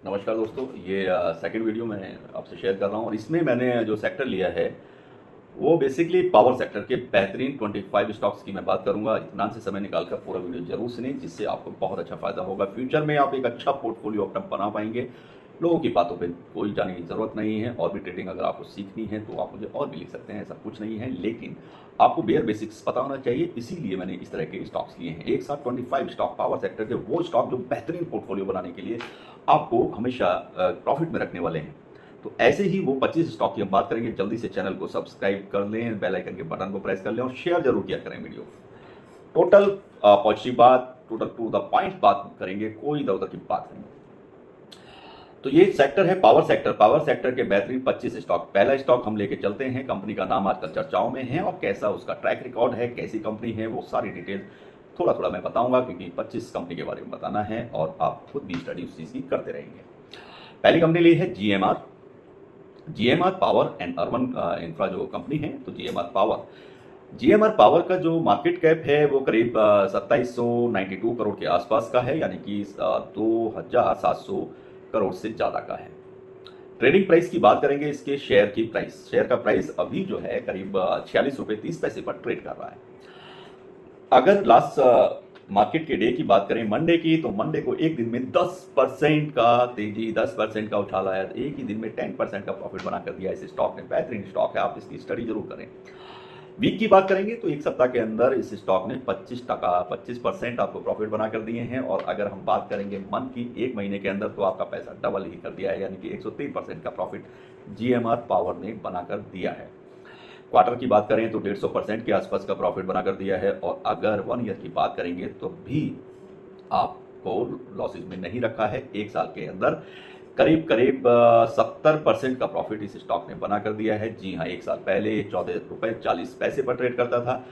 नमस्कार दोस्तों, ये सेकंड वीडियो मैं आपसे शेयर कर रहा हूँ और इसमें मैंने जो सेक्टर लिया है वो बेसिकली पावर सेक्टर के बेहतरीन 25 स्टॉक्स की मैं बात करूंगा। इत्मीनान से समय निकालकर पूरा वीडियो जरूर सुनें, जिससे आपको बहुत अच्छा फायदा होगा। फ्यूचर में आप एक अच्छा पोर्टफोलियो अपना बना पाएंगे। लोगों की बातों पे कोई जाने की ज़रूरत नहीं है। और भी ट्रेडिंग अगर आपको सीखनी है तो आप मुझे और भी लिख सकते हैं, ऐसा कुछ नहीं है, लेकिन आपको बेयर बेसिक्स पता होना चाहिए। इसीलिए मैंने इस तरह के स्टॉक्स लिए हैं। एक साथ 25 स्टॉक पावर सेक्टर के, वो स्टॉक जो बेहतरीन पोर्टफोलियो बनाने के लिए आपको हमेशा प्रॉफिट में रखने वाले हैं। तो ऐसे ही वो 25 स्टॉक की हम बात करेंगे। जल्दी से चैनल को सब्सक्राइब कर लें, बेल आइकन के बटन को प्रेस कर लें और शेयर जरूर किया करें वीडियो। टोटल पॉजिटिव बात, टोटल टू द पॉइंट बात करेंगे, कोई इधर उधर की बात नहीं। तो ये सेक्टर है पावर सेक्टर। पावर सेक्टर के बेहतरीन 25 स्टॉक। पहला स्टॉक हम लेके चलते हैं। कंपनी का नाम आजकल चर्चाओं में है और कैसा उसका ट्रैक रिकॉर्ड है, कैसी कंपनी है, वो सारी डिटेल थोड़ा थोड़ा मैं बताऊंगा, क्योंकि 25 कंपनी के बारे में बताना है और आप खुद भी स्टडी उस चीज़ की करते रहेंगे। पहली कंपनी ली है GMR. GMR power and urban infra जो कंपनी है, तो जीएमआर पावर का जो मार्केट कैप है वो करीब 2792 करोड़ के आसपास का है, यानी कि 2700 करोड़ से ज़्यादा का है। ट्रेडिंग प्राइस की बात करेंगे, इसके शेयर का प्राइस अभी जो है करीब 46 रुपये 30 पैसे पर ट्रेड कर रहा है। अगर लास्ट मार्केट के डे की बात करें, मंडे की, तो मंडे को एक दिन में 10% का तेजी, 10% का उछाल आया। एक ही दिन में 10% का प्रॉफिट बनाकर दिया इस स्टॉक ने। बेहतरीन स्टॉक है, आप इसकी स्टडी जरूर करें। वीक की बात करेंगे तो एक सप्ताह के अंदर इस स्टॉक ने 25% आपको प्रॉफिट बनाकर दिए हैं। और अगर हम बात करेंगे मंथ की, एक महीने के अंदर, तो आपका पैसा डबल ही कर दिया है, यानी कि 103% का प्रॉफिट जीएमआर पावर ने बनाकर दिया है। क्वार्टर की बात करें तो 150% के आसपास का प्रॉफिट बनाकर दिया है। और अगर 1 ईयर की बात करेंगे तो भी आपको लॉसेज में नहीं रखा है। एक साल के अंदर करीब करीब 70% का प्रॉफिट इस स्टॉक ने बनाकर दिया है। जी हाँ, एक साल पहले 14 रुपये 40 पैसे पर ट्रेड करता था,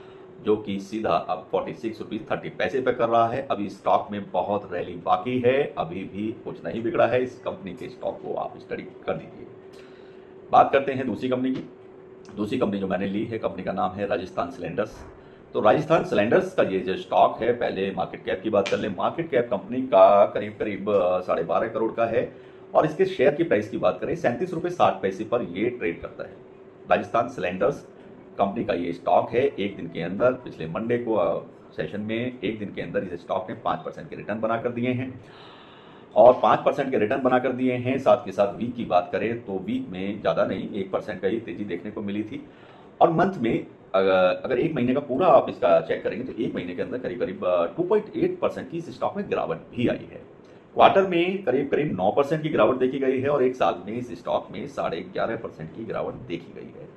जो कि सीधा अब 46 रुपीज़ 30 पैसे पर कर रहा है। अभी स्टॉक में बहुत रैली बाकी है, अभी भी कुछ नहीं बिगड़ा है। इस कंपनी के स्टॉक को आप स्टडी कर लीजिए। बात करते हैं दूसरी कंपनी की। दूसरी कंपनी जो मैंने ली है, कंपनी का नाम है राजस्थान सिलेंडर्स। तो राजस्थान सिलेंडर्स का ये जो स्टॉक है, पहले मार्केट कैप की बात कर लें। मार्केट कैप कंपनी का करीब करीब 12.5 करोड़ का है। और इसके शेयर की प्राइस की बात करें, 37 रुपये 60 पैसे पर ये ट्रेड करता है। राजस्थान सिलेंडर्स कंपनी का ये स्टॉक है। एक दिन के अंदर, पिछले मंडे को सेशन में, एक दिन के अंदर इस स्टॉक ने 5% के रिटर्न बनाकर दिए हैं। और 5% के रिटर्न बनाकर दिए हैं। साथ के साथ वीक की बात करें तो वीक में ज़्यादा नहीं, 1% का ही तेजी देखने को मिली थी। और मंथ में अगर एक महीने का पूरा आप इसका चेक करेंगे तो एक महीने के अंदर करीब करीब 2.8% की इस स्टॉक में गिरावट भी आई है। क्वार्टर में करीब करीब 9% की गिरावट देखी गई है और एक साल में इस स्टॉक में 11.5% की गिरावट देखी गई है।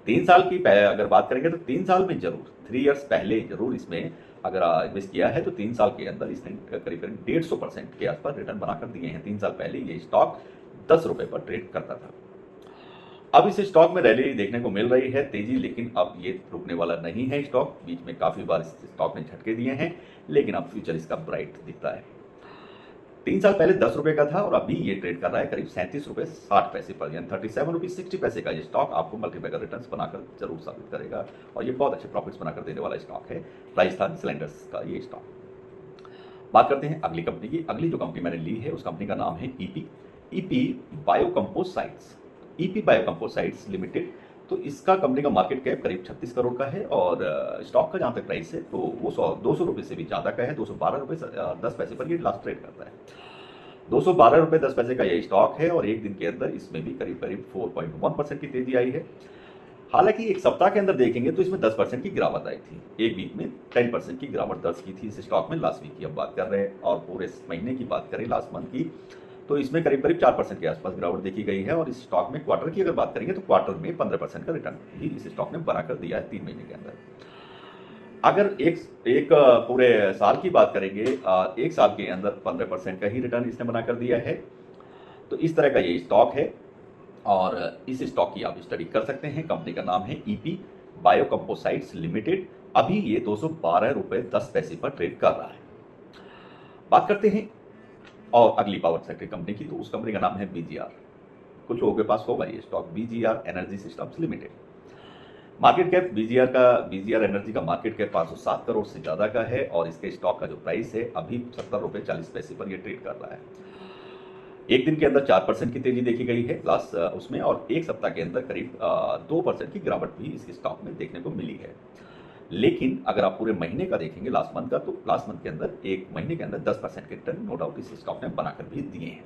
3 साल की अगर बात करेंगे तो 3 साल में जरूर, 3 ईयर्स पहले जरूर इसमें अगर इन्वेस्ट किया है तो 3 साल के अंदर इसने करीब करीब 150% के आसपास रिटर्न बनाकर दिए हैं। 3 साल पहले ये स्टॉक 10 रुपए पर ट्रेड करता था। अब इस स्टॉक में रैली देखने को मिल रही है, तेजी, लेकिन अब ये रुकने वाला नहीं है। स्टॉक बीच में काफी बार इस स्टॉक ने झटके दिए हैं, लेकिन अब फ्यूचर इसका ब्राइट दिखता है। 3 साल पहले 10 रुपए का था और अभी ये ट्रेड कर रहा है करीब 37 रुपये 60 पैसे पर, यानी 37 रुपीज 60 पैसे का ये स्टॉक आपको मल्टीपैकर रिटर्न्स बनाकर जरूर साबित करेगा। और ये बहुत अच्छे प्रॉफिट्स बनाकर देने वाला स्टॉक है, राजस्थान सिलेंडर्स का ये स्टॉक। बात करते हैं अगली कंपनी की। अगली जो कंपनी मैंने ली है उस कंपनी का नाम है EP biocomposites. EP biocomposites limited. तो इसका कंपनी का मार्केट कैप करीब 36 करोड़ का है और स्टॉक का जहाँ तक प्राइस है तो वो 200 रुपये से भी ज़्यादा का है। 212 रुपये 10 पैसे पर ये लास्ट ट्रेड करता है। 212 रुपये 10 पैसे का ये स्टॉक है और एक दिन के अंदर इसमें भी करीब करीब 4.1% की तेजी आई है। हालांकि एक सप्ताह के अंदर देखेंगे तो इसमें 10% की गिरावट आई थी। एक वीक में 10% की गिरावट दर्ज की थी इस स्टॉक में। लास्ट वीक की हम बात कर रहे हैं और पूरे महीने की बात करें, लास्ट मंथ की, तो इसमें करीब करीब 4% के आसपास गिरावट देखी गई है। और इस स्टॉक में क्वार्टर की अगर बात करेंगे तो क्वार्टर में 15% का रिटर्न भी इस स्टॉक ने बनाकर दिया है 3 महीने के अंदर। अगर एक पूरे साल की बात करेंगे, एक साल के अंदर 15% का ही रिटर्न इसने बनाकर दिया है। तो इस तरह का ये स्टॉक है और इस स्टॉक की आप स्टडी कर सकते हैं। कंपनी का नाम है ईपी बायोकम्पोसाइट्स लिमिटेड। अभी ये 212 रुपये 10 पैसे पर ट्रेड कर रहा है। बात करते हैं और अगली पावर सेक्टर कंपनी की। तो उस कंपनी का नाम है बीजीआर। कुछ लोगों के पास होगा ये stock, BGR energy systems limited. Market cap BGR energy का मार्केट कैप 507 करोड़ से ज़्यादा का है और इसके स्टॉक का जो प्राइस है अभी 70 रुपये 40 पैसे पर ये ट्रेड कर रहा है। एक दिन के अंदर 4% की तेजी देखी गई है लास्ट उसमें, और एक सप्ताह के अंदर करीब 2% की गिरावट भी इस स्टॉक में देखने को मिली है। लेकिन अगर आप पूरे महीने का देखेंगे लास्ट मंथ का, तो लास्ट मंथ के अंदर एक महीने के अंदर 10% के रिटर्न नो डाउट इस स्टॉक ने बनाकर भी दिए हैं।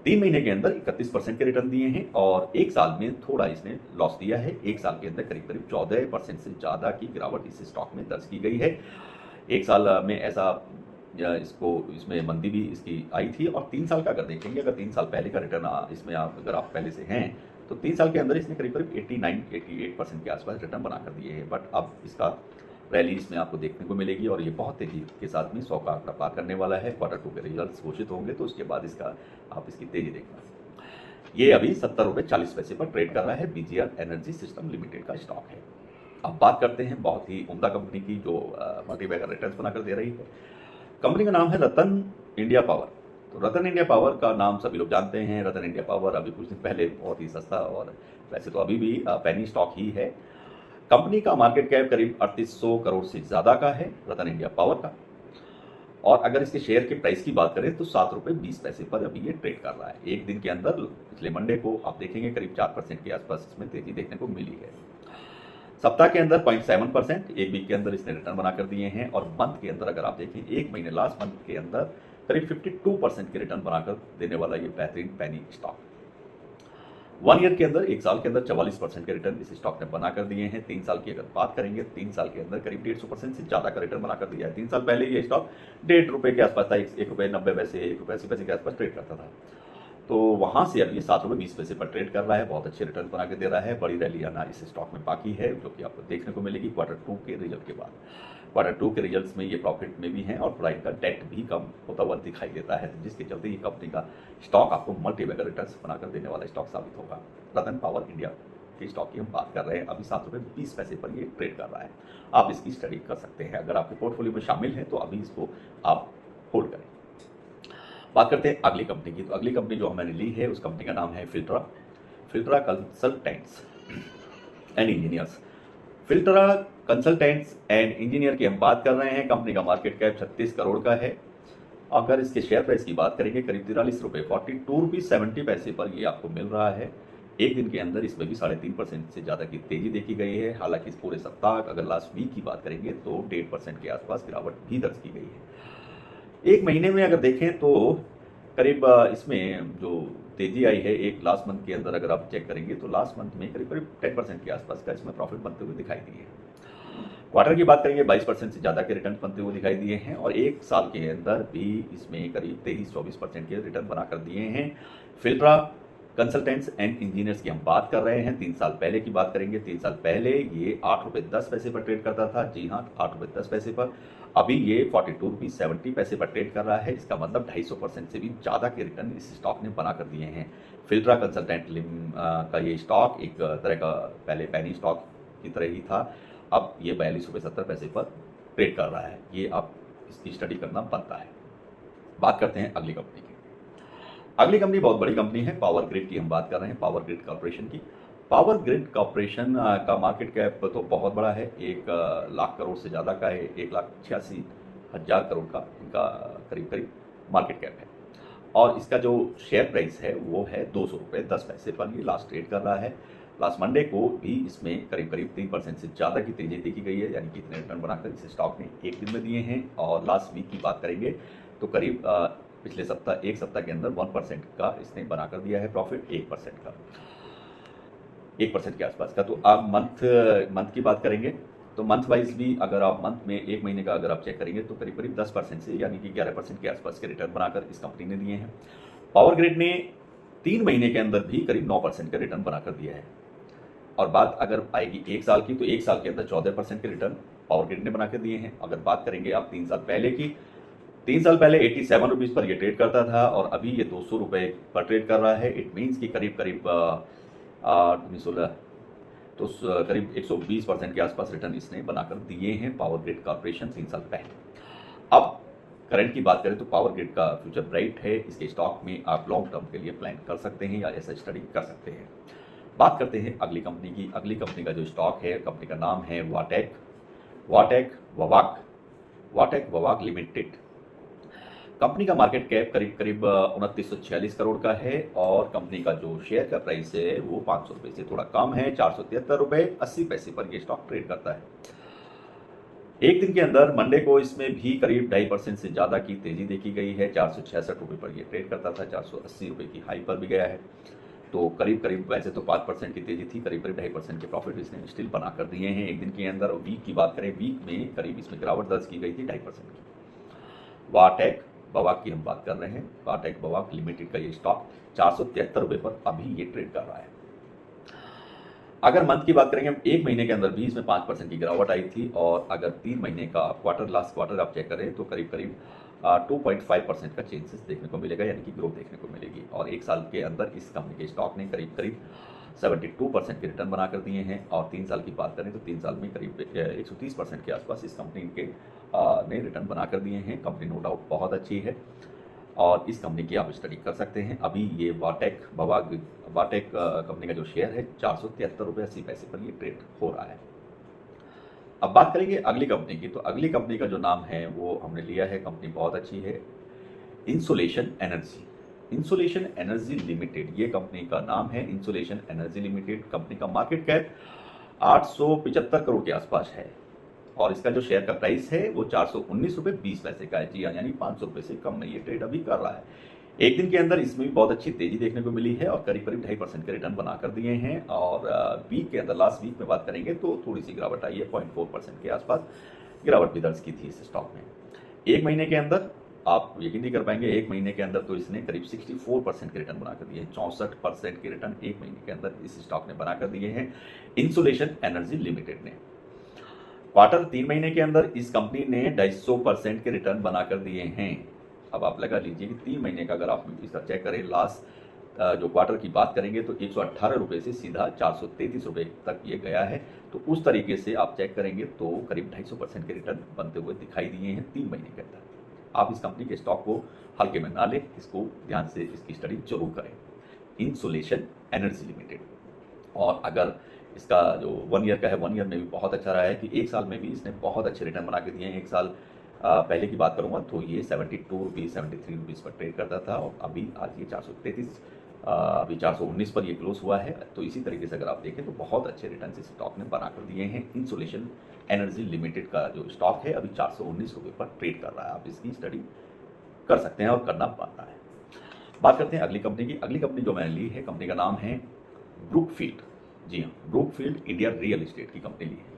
3 महीने के अंदर 31% के रिटर्न दिए हैं, और एक साल में थोड़ा इसने लॉस दिया है। एक साल के अंदर करीब करीब 14% से ज़्यादा की गिरावट इस स्टॉक में दर्ज की गई है। एक साल में ऐसा इसमें मंदी भी इसकी आई थी। और 3 साल का अगर देखेंगे, अगर 3 साल पहले का रिटर्न इसमें अगर आप पहले से हैं, तो 3 साल के अंदर इसने करीब करीब 89-88% के आसपास रिटर्न बनाकर दिए हैं। बट अब इसका रैली इसमें आपको देखने को मिलेगी, और ये बहुत तेजी के साथ में 100 का आंकड़ा पार करने वाला है। Q2 के रिजल्ट्स घोषित होंगे तो उसके बाद आप इसकी तेजी देखना। ये अभी 70 रुपये 40 पैसे पर ट्रेड कर रहा है। BGR एनर्जी सिस्टम लिमिटेड का स्टॉक है। अब बात करते हैं बहुत ही उम्दा कंपनी की, जो मल्टीबैगर रिटर्न्स बनाकर दे रही है। कंपनी का नाम है रतन इंडिया पावर। तो रतन इंडिया पावर का नाम सभी लोग जानते हैं। रतन इंडिया पावर अभी कुछ दिन पहले बहुत ही सस्ता, और वैसे तो अभी भी पेनी स्टॉक ही है। कंपनी का मार्केट कैप करीब 3800 करोड़ से ज़्यादा का है रतन इंडिया पावर का। और अगर इसके शेयर के प्राइस की बात करें तो 7 रुपये 20 पैसे पर अभी ये ट्रेड कर रहा है। एक दिन के अंदर पिछले मंडे को आप देखेंगे करीब 4% के आसपास इसमें तेजी देखने को मिली है। सप्ताह के अंदर 0.7%, एक वीक के अंदर इसने रिटर्न बनाकर दिए हैं। और मंथ के अंदर अगर आप देखें, एक महीने लास्ट मंथ के अंदर करीब 52% के रिटर्न बनाकर देने वाला ये बेहतरीन पेनी स्टॉक। 1 ईयर के अंदर, एक साल के अंदर 44% के रिटर्न इस स्टॉक ने बनाकर दिए हैं। 3 साल की अगर बात करेंगे, 3 साल के अंदर करीब 150% से ज़्यादा का रिटर्न बनाकर दिया है। 3 साल पहले ये स्टॉक 1.5 रुपये के आसपास था, 1 रुपये 90 पैसे, 1 रुपये 80 पैसे के आसपास ट्रेड करता था। तो वहाँ से अब ये 7 रुपये 20 पैसे पर ट्रेड कर रहा है। बहुत अच्छे रिटर्न बना के दे रहा है। बड़ी रैली आना इस स्टॉक में बाकी है, जो कि आपको देखने को मिलेगी Q2 के रिजल्ट के बाद। Q2 के रिजल्ट्स में ये प्रॉफिट में भी हैं, और थोड़ा इनका डेट भी कम होता हुआ दिखाई देता है, जिसके चलते ये कंपनी का स्टॉक आपको मल्टीबैगर रिटर्न बनाकर देने वाला स्टॉक साबित होगा। रतन पावर इंडिया के स्टॉक की हम बात कर रहे हैं। अभी 7 रुपये 20 पैसे पर ये ट्रेड कर रहा है। आप इसकी स्टडी कर सकते हैं। अगर आपके पोर्टफोलियो में शामिल है तो अभी इसको आप होल्ड करें। बात करते हैं अगली कंपनी की। तो अगली कंपनी जो मैंने ली है, उस कंपनी का नाम है Filtra consultants and engineers. Filtra consultants and engineer की हम बात कर रहे हैं। कंपनी का मार्केट कैप 36 करोड़ का है। अगर इसके शेयर प्राइस की बात करेंगे, करीब 43 रुपये 42 रुपीज़ 70 पैसे पर ये आपको मिल रहा है। एक दिन के अंदर इसमें भी 3.5% से ज़्यादा की तेजी देखी गई है। हालांकि इस पूरे सप्ताह अगर लास्ट वीक की बात करेंगे तो 1.5% के आसपास गिरावट भी दर्ज की गई है। एक महीने में अगर देखें तो करीब इसमें जो तेजी आई है, एक लास्ट मंथ के अंदर अगर आप चेक करेंगे तो लास्ट मंथ में करीब करीब 10% के आसपास का इसमें प्रॉफिट बनते हुए दिखाई दिए हैं। क्वार्टर की बात करेंगे, 22% से ज़्यादा के रिटर्न बनते हुए दिखाई दिए हैं। और एक साल के अंदर भी इसमें करीब 23-24% के रिटर्न बनाकर दिए हैं। फिल्ट्रा कंसल्टेंट्स एंड इंजीनियर्स की हम बात कर रहे हैं। 3 साल पहले की बात करेंगे, 3 साल पहले ये 8 रुपये 10 पैसे पर ट्रेड करता था। जी हाँ, 8 रुपये 10 पैसे पर। अभी ये 42 रुपये 70 पैसे पर ट्रेड कर रहा है। इसका मतलब 250% से भी ज़्यादा के रिटर्न इस स्टॉक ने बना कर दिए हैं। फिल्ट्रा कंसल्टेंट का ये स्टॉक एक तरह का पहले पैनी स्टॉक की तरह ही था। अब ये 42 रुपये 70 पैसे पर ट्रेड कर रहा है। ये आप इसकी स्टडी करना बनता है। बात करते हैं अगली कंपनी की। अगली कंपनी बहुत बड़ी कंपनी है, पावर ग्रिड की हम बात कर रहे हैं, पावर ग्रिड कॉर्पोरेशन की। पावर ग्रिड कॉर्पोरेशन का मार्केट कैप तो बहुत बड़ा है, 1 लाख करोड़ से ज़्यादा का है। 1,86,000 करोड़ का इनका करीब करीब मार्केट कैप है। और इसका जो शेयर प्राइस है वो है 200 रुपये 10 पैसे पर ये लास्ट ट्रेड कर रहा है। लास्ट मंडे को भी इसमें करीब करीब 3% से ज़्यादा की तेजी देखी गई है, यानी कि इतने रिटर्न बनाकर इस स्टॉक ने एक दिन में दिए हैं। और लास्ट वीक की बात करेंगे तो करीब पिछले सप्ताह, एक सप्ताह के अंदर 1% का इसने बनाकर दिया है प्रॉफिट, 1% का, 1% के आसपास का। तो आप मंथ की बात करेंगे तो मंथ वाइज भी अगर आप मंथ में एक महीने का अगर आप चेक करेंगे तो करीब करीब 10% से यानी कि 11% के आसपास के रिटर्न बनाकर इस कंपनी ने दिए हैं। पावर ग्रिड ने 3 महीने के अंदर भी करीब 9% का रिटर्न बनाकर दिया है। और बात अगर आएगी 1 साल की, तो 1 साल के अंदर 14% के रिटर्न पावर ग्रिड ने बना के दिए हैं। अगर बात करेंगे आप 3 साल पहले की, 3 साल पहले 87 रुपीज़ पर ये ट्रेड करता था और अभी ये 200 रुपये पर ट्रेड कर रहा है। इट मीन्स कि करीब करीब 16 तो करीब 120% के आसपास रिटर्न इसने बनाकर दिए हैं पावर ग्रिड कॉर्पोरेशन 3 साल पहले। अब करंट की बात करें तो पावर ग्रिड का फ्यूचर ब्राइट है। इसके स्टॉक में आप लॉन्ग टर्म के लिए प्लान कर सकते हैं या ऐसा स्टडी कर सकते हैं। बात करते हैं अगली कंपनी की। अगली कंपनी का जो स्टॉक है, कंपनी का नाम है वाटेक ववाक लिमिटेड। कंपनी का मार्केट कैप करीब करीब 2946 करोड़ का है और कंपनी का जो शेयर का प्राइस है वो 500 रुपये से थोड़ा कम है, 473 रुपये 80 पैसे पर ये स्टॉक ट्रेड करता है। एक दिन के अंदर मंडे को इसमें भी करीब 2.5% से ज़्यादा की तेजी देखी गई है। 466 रुपये पर ये ट्रेड करता था, 480 रुपये की हाई पर भी गया है। तो करीब करीब वैसे तो 5% की तेजी थी, करीब करीब 2.5% के प्रॉफिट इसने स्टिल बना कर दिए हैं एक दिन के अंदर। वीक की बात करें, वीक में करीब इसमें गिरावट दर्ज की गई थी 2.5% की। वाटेक बवाक की हम बात कर रहे हैं। वाटेक बवाक लिमिटेड का ये स्टॉक 473 रुपये पर अभी ये ट्रेड कर रहा है। अगर मंथ की बात करेंगे हम, एक महीने के अंदर भी इसमें 5% की गिरावट आई थी और अगर 3 महीने का लास्ट क्वार्टर आप चेक करें तो करीब करीब 2.5% का चेंजेस देखने को मिलेगा, यानी कि ग्रोथ देखने को मिलेगी। और एक साल के अंदर इस कंपनी के स्टॉक ने करीब करीब 72% के रिटर्न बना कर दिए हैं। और 3 साल की बात करें तो 3 साल में करीब 130% के आसपास इस कंपनी के ने रिटर्न बना कर दिए हैं। कंपनी नो डाउट बहुत अच्छी है और इस कंपनी की आप स्टडी कर सकते हैं। अभी ये वाटेक कंपनी का जो शेयर है 473 रुपये 80 पैसे पर ये ट्रेड हो रहा है। अब बात करेंगे अगली कंपनी की। तो अगली कंपनी का जो नाम है वो हमने लिया है, कंपनी बहुत अच्छी है, इंसोलेशन एनर्जी लिमिटेड ये कंपनी का नाम है। इंसोलेशन एनर्जी लिमिटेड कंपनी का मार्केट कैप 875 करोड़ के आसपास है और इसका जो शेयर का प्राइस है वो 419 रुपये 20 पैसे का है। जी हाँ, यानी 500 रुपये से कम में ये ट्रेड अभी कर रहा है। एक दिन के अंदर इसमें भी बहुत अच्छी तेजी देखने को मिली है और करीब करीब 2.5% के रिटर्न बना कर दिए हैं। और वीक के अंदर, लास्ट वीक में बात करेंगे तो थोड़ी सी गिरावट आई है, 0.4% के आसपास गिरावट भी दर्ज की थी इस स्टॉक में। एक महीने के अंदर आप यकीन नहीं कर पाएंगे, एक महीने के अंदर तो इसने करीब 64% के रिटर्न बना कर दिए हैं। 64% के रिटर्न एक महीने के अंदर इस स्टॉक ने बना कर दिए हैं इंसुलेशन एनर्जी लिमिटेड ने। क्वार्टर 3 महीने के अंदर इस कंपनी ने 250% के रिटर्न बना कर दिए हैं। अब आप लगा लीजिए कि 3 महीने का अगर आप इसका चेक करें, लास्ट जो क्वार्टर की बात करेंगे तो 118 रुपये से सीधा 433 रुपये तक ये गया है। तो उस तरीके से आप चेक करेंगे तो करीब 250% के रिटर्न बनते हुए दिखाई दिए हैं 3 महीने के अंदर। आप इस कंपनी के स्टॉक को हल्के में ना लें, इसको ध्यान से इसकी स्टडी जरूर करें, इंसुलेशन एनर्जी लिमिटेड। और अगर इसका जो 1 ईयर का है, 1 ईयर में भी बहुत अच्छा रहा है कि एक साल में भी इसने बहुत अच्छे रिटर्न बना के दिए हैं। एक साल पहले की बात करूंगा तो ये 72 रुपीज़ 73 रुपीज़ पर ट्रेड करता था और अभी आज ये 433 अभी 419 पर ये क्लोज हुआ है। तो इसी तरीके से अगर आप देखें तो बहुत अच्छे रिटर्न इस स्टॉक ने बना कर दिए हैं। इंसुलेशन एनर्जी लिमिटेड का जो स्टॉक है अभी 419 रुपये पर ट्रेड कर रहा है। आप इसकी स्टडी कर सकते हैं और करना बनता है। बात करते हैं अगली कंपनी की। अगली कंपनी जो मैंने ली है, कंपनी का नाम है ब्रुकफील्ड। जी हाँ, ब्रुकफील्ड इंडिया रियल एस्टेट की कंपनी ली है।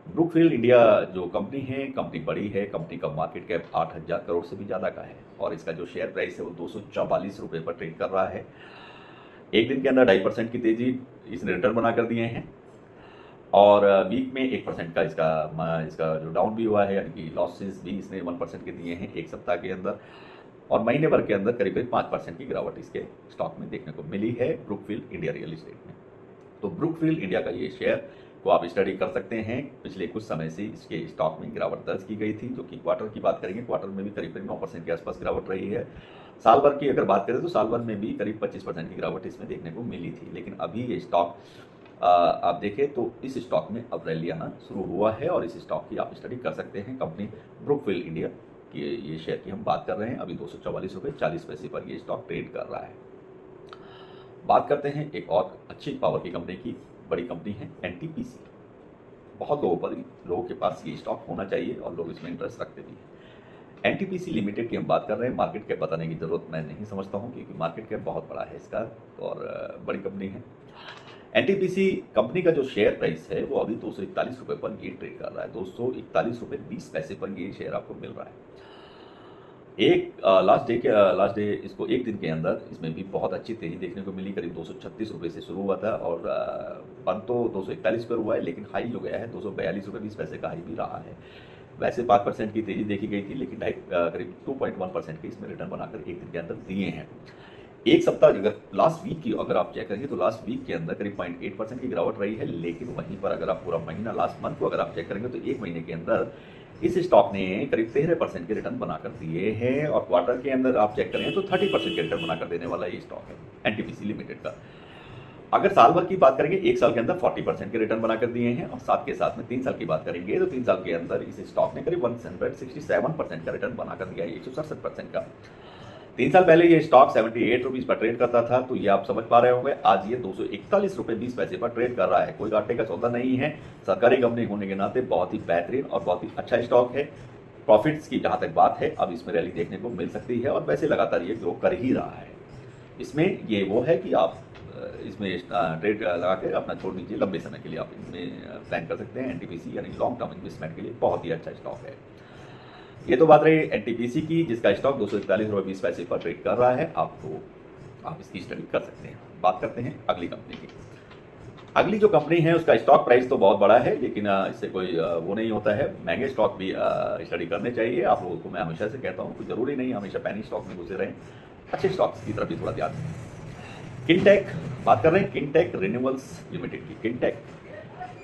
ब्रुकफील्ड इंडिया जो कंपनी है, कंपनी बड़ी है, कंपनी का मार्केट कैप 8000 करोड़ से भी ज़्यादा का है और इसका जो शेयर प्राइस है वो 244 रुपये पर ट्रेड कर रहा है। एक दिन के अंदर 2.5% की तेजी इसने रिटर्न बना कर दिए हैं और वीक में 1% का इसका जो डाउन भी हुआ है, यानी कि लॉसेस भी इसने 1% के दिए हैं एक सप्ताह के अंदर। और महीने भर के अंदर करीब 5% की गिरावट इसके स्टॉक में देखने को मिली है ब्रुकफील्ड इंडिया रियल एस्टेट में। तो ब्रुकफील्ड इंडिया का ये शेयर को आप स्टडी कर सकते हैं। पिछले कुछ समय से इसके स्टॉक में गिरावट दर्ज की गई थी, जो कि क्वार्टर की बात करेंगे, क्वार्टर में भी करीब 9% के आसपास गिरावट रही है। साल भर की अगर बात करें तो साल भर में भी करीब 25% की गिरावट इसमें देखने को मिली थी। लेकिन अभी ये स्टॉक आप देखें तो इस स्टॉक में अब रैली आना शुरू हुआ है और इस स्टॉक की आप स्टडी कर सकते हैं। कंपनी ब्रुकफील्ड इंडिया की ये शेयर की हम बात कर रहे हैं, अभी 244 रुपये 40 पैसे पर ये स्टॉक ट्रेड कर रहा है। बात करते हैं एक और अच्छी पावर की कंपनी की, बड़ी कंपनी है एनटीपीसी। बहुत लोगों के पास ये स्टॉक होना चाहिए और लोग इसमें इंटरेस्ट रखते भी हैं। एनटीपीसी लिमिटेड की हम बात कर रहे हैं। मार्केट कैप बताने की ज़रूरत मैं नहीं समझता हूँ, क्योंकि मार्केट कैप बहुत बड़ा है इसका और बड़ी कंपनी है। एनटीपीसी कंपनी का जो शेयर प्राइस है वो अभी 241 रुपये पर ये ट्रेड कर रहा है। 241 रुपये 20 पैसे पर ये शेयर आपको मिल रहा है। लास्ट डे इसको एक दिन के अंदर इसमें भी बहुत अच्छी तेजी देखने को मिली। करीब 236 रुपये से शुरू हुआ था और बंद तो 241 पर हुआ है, लेकिन हाई जो गया है 242 रुपये 20 पैसे का हाई भी रहा है। वैसे 5% की तेजी देखी गई थी, लेकिन करीब 2.1% के इसमें रिटर्न बनाकर एक दिन के अंदर दिए हैं। एक सप्ताह अगर लास्ट वीक की अगर आप चेक करेंगे तो लास्ट वीक के अंदर करीब 0.8% की गिरावट रही है। लेकिन वहीं पर अगर आप पूरा महीना, लास्ट मंथ को अगर आप चेक करेंगे तो एक महीने के अंदर इस स्टॉक ने करीब 13% के रिटर्न बनाकर दिए हैं और क्वार्टर के अंदर आप चेक करें तो 30% के रिटर्न बनाकर देने वाला ये स्टॉक है एनटीपीसी लिमिटेड का। अगर साल भर की बात करेंगे, एक साल के अंदर 40% के रिटर्न बनाकर दिए हैं, और साथ के साथ में 3 साल की बात करेंगे तो 3 साल के अंदर इस स्टॉक ने करीब 167% का रिटर्न बनाकर दिया है, 167% का। 3 साल पहले ये स्टॉक 78 रुपीज़ पर ट्रेड करता था, तो ये आप समझ पा रहे होंगे आज ये 241 रुपये 20 पैसे पर ट्रेड कर रहा है। कोई घाटे का सौदा नहीं है। सरकारी कंपनी होने के नाते बहुत ही बेहतरीन और बहुत ही अच्छा स्टॉक है। प्रॉफिट्स की जहाँ तक बात है, अब इसमें रैली देखने को मिल सकती है, और वैसे लगातार ये ग्रो कर ही रहा है। इसमें ये वो है कि आप इसमें ट्रेड लगा के अपना छोड़ दीजिए, लंबे समय के लिए आप इसमें प्लान कर सकते हैं। एनटीपीसी यानी लॉन्ग टर्म इन्वेस्टमेंट के लिए बहुत ही अच्छा स्टॉक है। ये तो बात रही एनटीपीसी की, जिसका स्टॉक 241 रुपये 20 पैसे पर ट्रेड कर रहा है। आप इसकी स्टडी कर सकते हैं। बात करते हैं अगली कंपनी की। अगली जो कंपनी है उसका स्टॉक प्राइस तो बहुत बड़ा है, लेकिन इससे कोई वो नहीं होता है। महंगे स्टॉक भी स्टडी करने चाहिए। आप लोगों को मैं हमेशा से कहता हूँ, कोई ज़रूरी नहीं हमेशा पैनी स्टॉक में घुसे रहें, अच्छे स्टॉक्स की तरफ भी थोड़ा ध्यान दें। किनटेक बात कर रहे हैं, किनटेक रिन्यूएबल्स लिमिटेड की।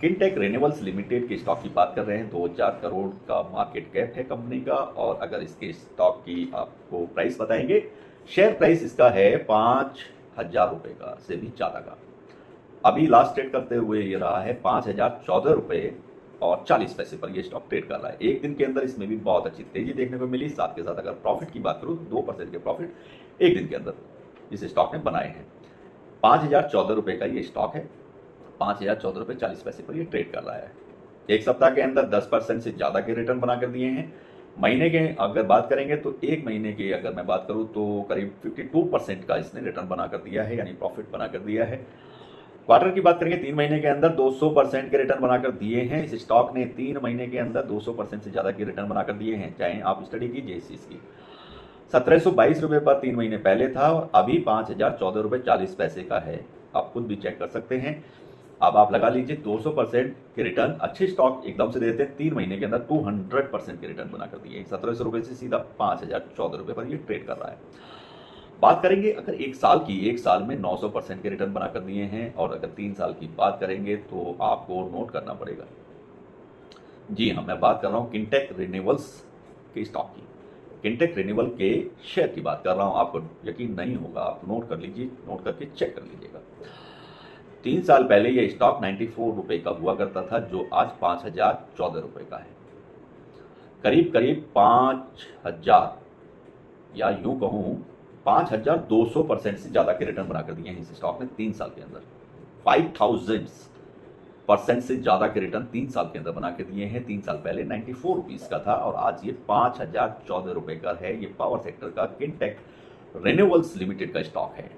किनटेक रिन्यूएबल्स लिमिटेड के स्टॉक की बात कर रहे हैं। 2000 करोड़ का मार्केट कैप है कंपनी का, और अगर इसके स्टॉक की आपको प्राइस बताएंगे, शेयर प्राइस इसका है 5000 रुपये का से भी ज़्यादा का। अभी लास्ट ट्रेड करते हुए ये रहा है 5014 रुपये और 40 पैसे पर ये स्टॉक ट्रेड कर रहा है। एक दिन के अंदर इसमें भी बहुत अच्छी तेजी देखने को मिली। साथ के साथ अगर प्रॉफिट की बात करूँ, 2% के प्रॉफिट एक दिन के अंदर इस स्टॉक ने बनाए हैं। 5014 रुपये का ये स्टॉक है। 5014 रुपये 40 पैसे पर ये ट्रेड कर रहा है। एक सप्ताह के अंदर 10% से ज़्यादा के रिटर्न बनाकर दिए हैं। महीने के अगर बात करेंगे तो एक महीने की अगर मैं बात करूं तो करीब 52% का इसने रिटर्न बनाकर दिया है, यानी प्रॉफिट बनाकर दिया है। क्वार्टर की बात करेंगे, 3 महीने के अंदर 200% के रिटर्न बनाकर दिए हैं। इस स्टॉक ने 3 महीने के अंदर 200% से ज़्यादा के रिटर्न बनाकर दिए हैं। चाहे आप स्टडी कीजिए इस चीज़ की। 1722 रुपये पर 3 महीने पहले था, और अभी 5014 रुपये 40 पैसे का है। आप खुद भी चेक कर सकते हैं। अब आप लगा लीजिए 200% के रिटर्न अच्छे स्टॉक एकदम से देते हैं। 3 महीने के अंदर 200% के रिटर्न बनाकर दिए। 1700 रुपये से सीधा 5014 रुपये पर ये ट्रेड कर रहा है। बात करेंगे अगर एक साल में 900% के रिटर्न बनाकर दिए हैं, और अगर 3 साल की बात करेंगे तो आपको नोट करना पड़ेगा। जी हाँ, मैं बात कर रहा हूँ किनटेक रिन्यूएबल्स के स्टॉक की। किनटेक रिन्यूएबल के शेयर की बात कर रहा हूँ। आपको यकीन नहीं होगा, आप नोट कर लीजिए, नोट करके चेक कर लीजिएगा। 3 साल पहले ये स्टॉक 94 रुपये का हुआ करता था, जो आज 5014 रुपये का है। करीब करीब 5000 या यूं कहूं 5200% से ज़्यादा के रिटर्न बनाकर दिए हैं इस स्टॉक ने 3 साल के अंदर। 5000% से ज़्यादा के रिटर्न 3 साल के अंदर बना के दिए हैं। 3 साल पहले 94 रुपीज़ का था, और आज ये 5014 रुपये का है। ये पावर सेक्टर का किनटेक रिन्यूएबल्स लिमिटेड का स्टॉक है।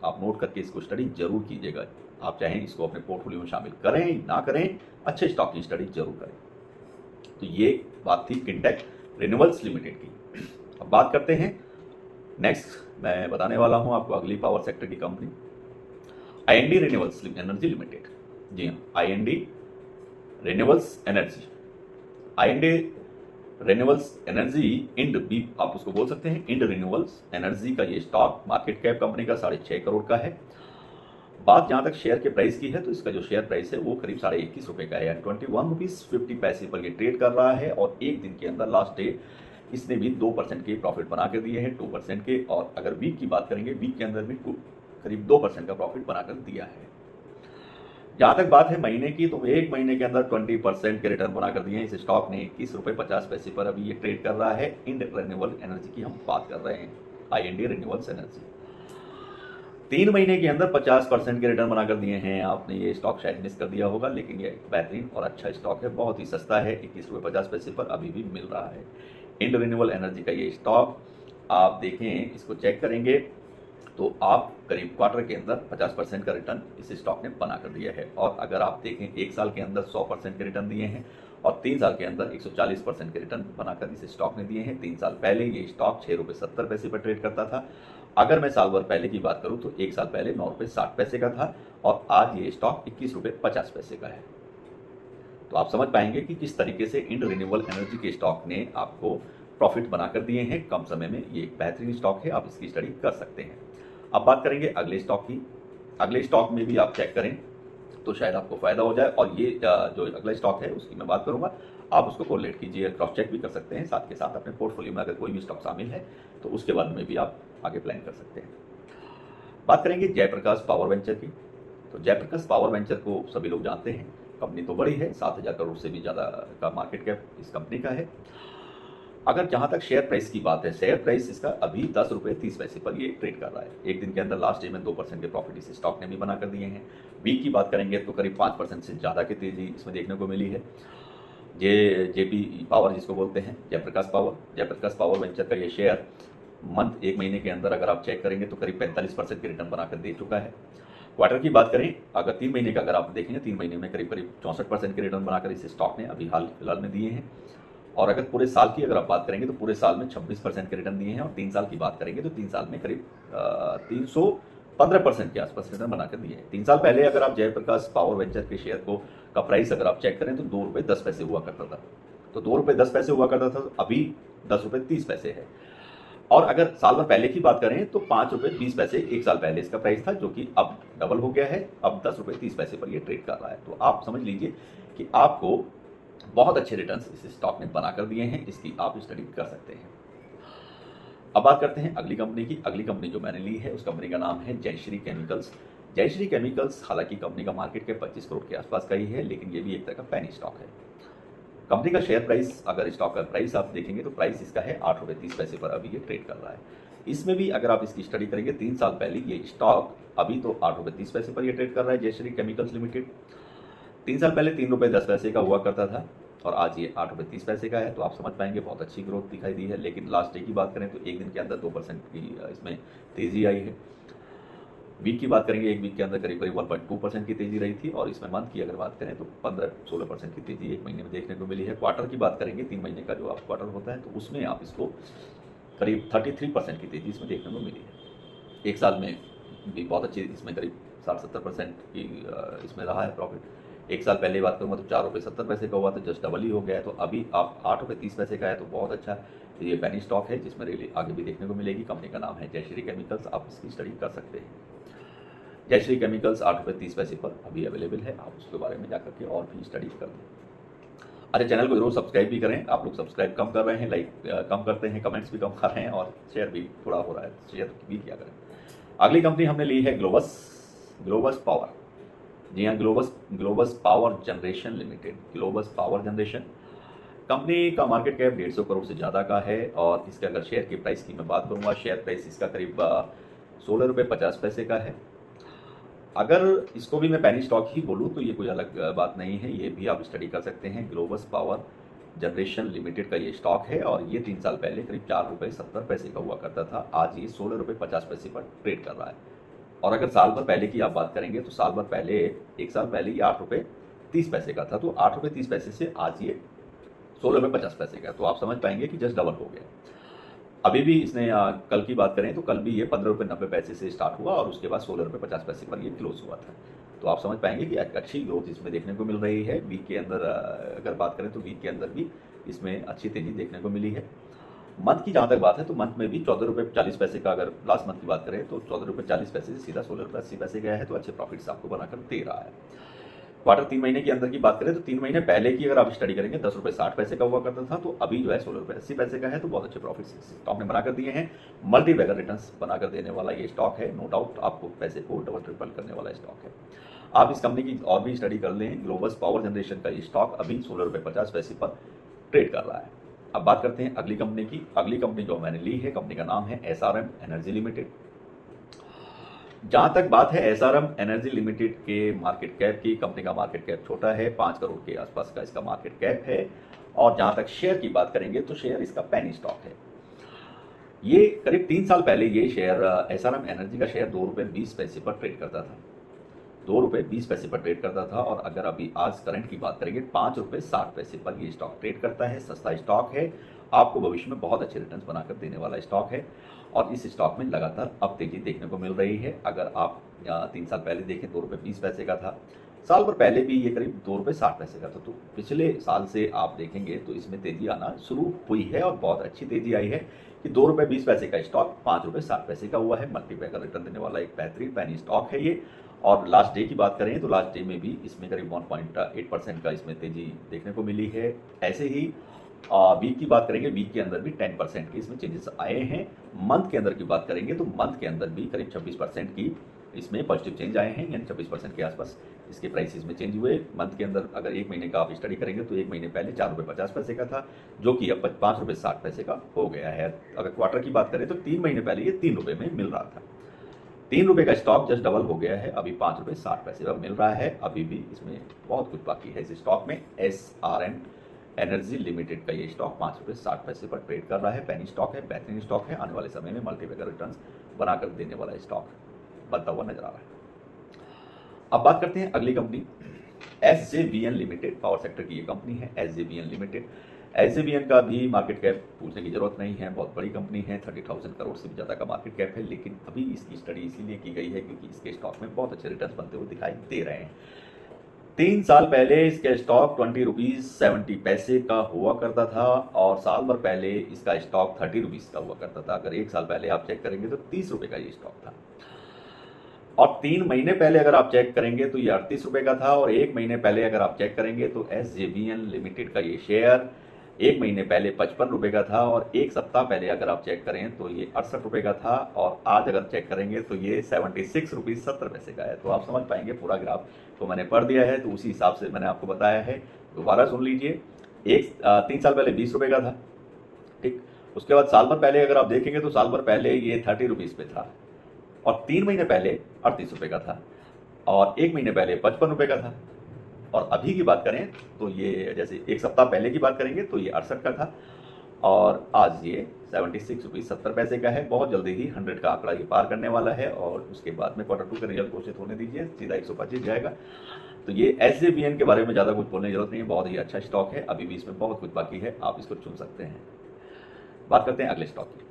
आप नोट करके इसको स्टडी जरूर कीजिएगा। आप चाहें इसको अपने पोर्टफोलियो में शामिल करें ना करें, अच्छे स्टॉक की स्टडी जरूर करें। तो ये बात थी किनटेक रिन्यूएबल्स लिमिटेड की। अब बात करते हैं नेक्स्ट, मैं बताने वाला हूं आपको अगली पावर सेक्टर की company IND renewables energy limited. जी हाँ, IND renewables energy, IND renewables energy, Ind भी आप उसको बोल सकते हैं। इंड रिन्यूएबल्स एनर्जी का ये स्टॉक मार्केट कैप कंपनी का 6.5 करोड़ का है। बात जहाँ तक शेयर के प्राइस की है, तो इसका जो शेयर प्राइस है वो करीब 21.5 रुपये का है, यानी 21 रुपीज़ 50 पैसे पर ये ट्रेड कर रहा है। और एक दिन के अंदर लास्ट डे इसने भी 2% के प्रॉफिट बना कर दिए हैं, 2% के। और अगर वीक की बात करेंगे, वीक के अंदर भी करीब 2% का प्रॉफिट बनाकर दिया है। जहाँ तक बात है महीने की, तो एक महीने के अंदर 20% के रिटर्न बनाकर दिए हैं। इस स्टॉक ने 21 रुपये 50 पैसे पर अभी ये ट्रेड कर रहा है। इंड रिन्यूएबल एनर्जी की हम बात कर रहे हैं, आईएनडी रिन्यूएबल्स एनर्जी। 3 महीने के अंदर 50% के रिटर्न बनाकर दिए हैं। आपने ये स्टॉक शायद मिस कर दिया होगा, लेकिन ये बेहतरीन और अच्छा स्टॉक है, बहुत ही सस्ता है। 21 रुपये 50 पैसे पर अभी भी मिल रहा है। इंड रिन्यूएबल एनर्जी का ये स्टॉक आप देखें, इसको चेक करेंगे तो आप करीब क्वार्टर के अंदर 50% का रिटर्न इस स्टॉक ने बना कर दिया है। और अगर आप देखें, एक साल के अंदर 100% के रिटर्न दिए हैं, और 3 साल के अंदर 140% के रिटर्न बनाकर इस स्टॉक ने दिए हैं। 3 साल पहले ये स्टॉक 6 रुपये 70 पैसे पर ट्रेड करता था। अगर मैं साल भर पहले की बात करूं तो एक साल पहले 9 रुपये 60 पैसे का था, और आज ये स्टॉक 21 रुपये 50 पैसे का है। तो आप समझ पाएंगे कि किस तरीके से इंड रिन्यूएबल एनर्जी के स्टॉक ने आपको प्रॉफिट बनाकर दिए हैं कम समय में। ये एक बेहतरीन स्टॉक है, आप इसकी स्टडी कर सकते हैं। अब बात करेंगे अगले स्टॉक की। अगले स्टॉक में भी आप चेक करें तो शायद आपको फायदा हो जाए। और ये जो अगला स्टॉक है उसकी मैं बात करूंगा, आप उसको कोरिलेट कीजिए, क्रॉस चेक भी कर सकते हैं। साथ के साथ अपने पोर्टफोलियो में अगर कोई भी स्टॉक शामिल है तो उसके बारे में भी आप आगे प्लान कर सकते हैं। बात करेंगे जयप्रकाश पावर वेंचर की। तो जयप्रकाश पावर वेंचर को सभी लोग जानते हैं, कंपनी तो बड़ी है, 7,000 करोड़ से भी ज़्यादा का मार्केट कैप इस कंपनी का है। अगर जहाँ तक शेयर प्राइस की बात है, शेयर प्राइस इसका अभी 10 रुपये 30 पैसे पर ये ट्रेड कर रहा है। एक दिन के अंदर लास्ट डे में 2% के प्रॉफिट इस स्टॉक ने भी बना कर दिए हैं। वीक की बात करेंगे तो करीब 5% से ज़्यादा की तेज़ी इसमें देखने को मिली है। जेपी पावर जिसको बोलते हैं, जयप्रकाश पावर वेंचर का ये शेयर मंथ एक महीने के अंदर अगर आप चेक करेंगे तो करीब 45% की रिटर्न बनाकर दे चुका है। क्वार्टर की बात करें, अगर 3 महीने का अगर आप देखेंगे, 3 महीने में करीब 64% के रिटर्न बनाकर इस स्टॉक ने अभी हाल फिलहाल में दिए हैं। और अगर पूरे साल की अगर आप बात करेंगे तो पूरे साल में 26% के रिटर्न दिए हैं। और 3 साल की बात करेंगे तो 3 साल में करीब 315% के आसपास रिटर्न बनाकर दिए हैं। 3 साल पहले अगर आप जयप्रकाश पावर वेंचर के शेयर का प्राइस अगर आप चेक करें तो 2 रुपये 10 पैसे हुआ करता था। तो 2 रुपये 10 पैसे हुआ करता था, तो अभी 10 रुपये 30 पैसे है। और अगर साल भर पहले की बात करें तो 5 रुपये 20 पैसे एक साल पहले इसका प्राइस था, जो कि अब डबल हो गया है। अब 10 रुपये 30 पैसे पर ये ट्रेड कर रहा है। तो आप समझ लीजिए कि आपको बहुत अच्छे रिटर्न्स इस स्टॉक ने बनाकर दिए हैं। इसकी आप स्टडी कर सकते हैं। अब बात करते हैं अगली कंपनी की। अगली कंपनी जो मैंने ली है उस कंपनी का नाम है जयश्री केमिकल्स। जयश्री केमिकल्स, हालांकि कंपनी का मार्केट कैप 25 करोड़ के आसपास का ही है, लेकिन ये भी एक तरह का पैनी स्टॉक है। कंपनी का शेयर प्राइस, अगर स्टॉक का प्राइस आप देखेंगे तो प्राइस इसका है 8 रुपये 30 पैसे पर अभी ये ट्रेड कर रहा है। इसमें भी अगर आप इसकी स्टडी करेंगे, 3 साल पहले ये स्टॉक अभी तो 8 रुपये 30 पैसे पर ये ट्रेड कर रहा है, जयश्री केमिकल्स लिमिटेड। 3 साल पहले 3 रुपये 10 पैसे का हुआ करता था और आज ये 8 रुपये 30 पैसे का है। तो आप समझ पाएंगे बहुत अच्छी ग्रोथ दिखाई दी है। लेकिन लास्ट डे की बात करें तो एक दिन के अंदर 2% की इसमें तेज़ी आई है। वीक की बात करेंगे, एक वीक के अंदर करीब करीब 1.2% की तेज़ी रही थी। और इसमें मंथ की अगर बात करें तो 15-16% की तेज़ी एक महीने में देखने को मिली है। क्वार्टर की बात करेंगे, 3 महीने का जो आप क्वार्टर होता है, तो उसमें आप इसको करीब 33% की तेज़ी इसमें देखने को मिली है। एक साल में भी बहुत अच्छी, इसमें करीब 60-70% की इसमें रहा है प्रॉफिट। एक साल पहले बात करूँगा तो 4 रुपये 70 पैसे का हुआ, तो जस्ट डबल ही हो गया है। तो अभी आप 8 रुपये 30 पैसे का है, तो बहुत अच्छा ये पैनी स्टॉक है, जिसमें रेली आगे भी देखने को मिलेगी। कंपनी का नाम है जयश्री केमिकल्स, आप इसकी स्टडी कर सकते हैं। जयश्री केमिकल्स 8 रुपये 30 पैसे पर अभी अवेलेबल है, आप उसके बारे में जाकर के और भी स्टडी कर लें। अच्छा, चैनल को जरूर सब्सक्राइब भी करें। आप लोग सब्सक्राइब कम कर रहे हैं, लाइक कम करते हैं, कमेंट्स भी कम कर रहे हैं और शेयर भी थोड़ा हो रहा है, शेयर भी किया करें। अगली कंपनी हमने ली है ग्लोबस पावर। जी हाँ, Globus power generation limited. Globus power generation company का मार्केट कैप 150 करोड़ से ज़्यादा का है। और इसके अगर शेयर की प्राइस की मैं बात करूँगा, शेयर प्राइस इसका करीब 16 रुपये 50 पैसे का है। अगर इसको भी मैं पैनी स्टॉक ही बोलूँ तो ये कोई अलग बात नहीं है, ये भी आप स्टडी कर सकते हैं। ग्लोबस पावर जनरेशन लिमिटेड का ये स्टॉक है और ये 3 साल पहले करीब 4 रुपये 70 पैसे का हुआ करता था। आज ये 16 रुपये 50 पैसे पर ट्रेड कर रहा है। और अगर साल भर पहले की आप बात करेंगे तो साल भर पहले, एक साल पहले ये 8 रुपये 30 पैसे का था। तो 8 रुपये 30 पैसे से आज ये 16 रुपये 50 पैसे का। तो आप समझ पाएंगे कि जस्ट डबल हो गया। अभी भी इसने कल की बात करें तो कल भी ये 15 रुपये 90 पैसे से स्टार्ट हुआ और उसके बाद 16 रुपये 50 पैसे पर ये क्लोज हुआ था। तो आप समझ पाएंगे कि अच्छी ग्रोथ इसमें देखने को मिल रही है। वीक के अंदर अगर बात करें तो वीक के अंदर भी इसमें अच्छी तेजी देखने को मिली है। मंथ की जहाँ तक बात है तो मंथ में भी 14 रुपये 40 पैसे का, अगर लास्ट मंथ की बात करें तो 14 रुपये 40 पैसे से सीधा 16 रुपये 80 पैसे गया है। तो अच्छे प्रॉफिट्स आपको बनाकर दे रहा है। क्वार्टर 3 महीने के अंदर की बात करें तो 3 महीने पहले की अगर आप स्टडी करेंगे 10 रुपये 60 पैसे का हुआ करता था, तो अभी जो है 16 रुपये 80 पैसे का है। तो बहुत अच्छे प्रॉफिट्स स्टॉक ने बनाकर दिए हैं। मल्टी बैगर रिटर्न्स बनाकर देने वाला ये स्टॉक है। नो डाउट आपको पैसे को डबल ट्रिपल करने वाला स्टॉक है। आप इस कंपनी की और भी स्टडी कर लें। ग्लोबस पावर जनरेशन का ये स्टॉक अभी 16 रुपये 50 पैसे पर ट्रेड कर रहा है। अब बात करते हैं अगली कंपनी की। अगली कंपनी जो मैंने ली है, कंपनी का नाम है SRM एनर्जी लिमिटेड। जहाँ तक बात है SRM एनर्जी लिमिटेड के मार्केट कैप की, कंपनी का मार्केट कैप छोटा है, 5 करोड़ के आसपास का इसका मार्केट कैप है। और जहाँ तक शेयर की बात करेंगे तो शेयर इसका पैनी स्टॉक है। ये करीब 3 साल पहले ये शेयर SRM एनर्जी का शेयर 2 रुपये 20 पैसे पर ट्रेड करता था। 2 रुपये 20 पैसे पर ट्रेड करता था। और अगर अभी आज करंट की बात करेंगे 5 रुपये 60 पैसे पर ये स्टॉक ट्रेड करता है। सस्ता स्टॉक है, आपको भविष्य में बहुत अच्छे रिटर्न्स बनाकर देने वाला स्टॉक है। और इस स्टॉक में लगातार अब तेजी देखने को मिल रही है। अगर आप 3 साल पहले देखें 2 रुपये 20 पैसे का था, साल भर पहले भी ये करीब 2 रुपये 60 पैसे का था। तो पिछले साल से आप देखेंगे तो इसमें तेजी आना शुरू हुई है और बहुत अच्छी तेजी आई है कि 2 रुपये 20 पैसे का स्टॉक 5 रुपये 60 पैसे का हुआ है। मल्टीपैकर रिटर्न देने वाला एक बेहतरीन पैनी स्टॉक है ये। और लास्ट डे की बात करें तो लास्ट डे में भी इसमें करीब 1.8% का इसमें तेजी देखने को मिली है। ऐसे ही वीक की बात करेंगे, वीक के अंदर भी 10% के इसमें चेंजेस आए हैं। मंथ के अंदर की बात करेंगे तो मंथ के अंदर भी करीब 26% की इसमें पॉजिटिव चेंज आए हैं, यानी 26% के आसपास इसके प्राइसेस में चेंज हुए। मंथ के अंदर अगर एक महीने का आप स्टडी करेंगे तो एक महीने पहले 4 रुपये 50 पैसे का था, जो कि अब 5 रुपये 60 पैसे का हो गया है। अगर क्वार्टर की बात करें तो 3 महीने पहले ये 3 रुपये में मिल रहा था। 3 रुपये का स्टॉक जस्ट डबल हो गया है, अभी 5 रुपये 60 पैसे का मिल रहा है। अभी भी इसमें बहुत कुछ बाकी है। इस स्टॉक में SRN एनर्जी लिमिटेड का ये स्टॉक 5 रुपये 60 पैसे पर ट्रेड कर रहा है। पेनी स्टॉक है, बेहतरीन स्टॉक है, आने वाले समय में मल्टीबैगर रिटर्न्स बनाकर देने वाला स्टॉक बनता हुआ नजर आ रहा है। अब बात करते हैं अगली company SJVN limited. Power sector की ये कंपनी है SJVN लिमिटेड। SJVN का भी मार्केट कैप पूछने की जरूरत नहीं है, बहुत बड़ी कंपनी है, 30,000 करोड़ से भी ज़्यादा का मार्केट कैप है। लेकिन अभी इसकी स्टडी इसीलिए की गई है क्योंकि इसके स्टॉक में बहुत अच्छे रिटर्न बनते हुए दिखाई दे रहे हैं। 3 साल पहले इसका स्टॉक 20 रुपीज़ 70 पैसे का हुआ करता था और साल भर पहले इसका स्टॉक 30 रुपीज़ का हुआ करता था। अगर 1 साल पहले आप चेक करेंगे तो 30 रुपये का ये स्टॉक था, और 3 महीने पहले अगर आप चेक करेंगे तो ये 38 रुपये का था, और 1 महीने पहले अगर आप चेक करेंगे तो SJVN लिमिटेड का ये शेयर 1 महीने पहले 55 रुपये का था, और 1 सप्ताह पहले अगर आप चेक करें तो ये 68 रुपये का था, और आज अगर चेक करेंगे तो ये 76 रुपीज़ 70 पैसे का है। तो आप समझ पाएंगे, पूरा ग्राफ तो मैंने पढ़ दिया है, तो उसी हिसाब से मैंने आपको बताया है। दोबारा सुन लीजिए, 3 साल पहले 20 रुपये का था, ठीक। उसके बाद साल भर पहले अगर आप देखेंगे तो साल भर पहले ये 30 रुपीज़ पे था, और 3 महीने पहले 38 रुपये का था, और 1 महीने पहले 55 रुपये का था, और अभी की बात करें तो ये जैसे 1 सप्ताह पहले की बात करेंगे तो ये 68 का था, और आज ये 76 रुपीज़ 70 पैसे का है। बहुत जल्दी ही 100 का आंकड़ा ये पार करने वाला है, और उसके बाद में Q2 का रिजल्ट घोषित होने दीजिए, सीधा 125 जाएगा। तो ये SJVN के बारे में ज़्यादा कुछ बोलने की जरूरत नहीं है, बहुत ही अच्छा स्टॉक है। अभी भी इसमें बहुत कुछ बाकी है, आप इसको चुन सकते हैं। बात करते हैं अगले स्टॉक की।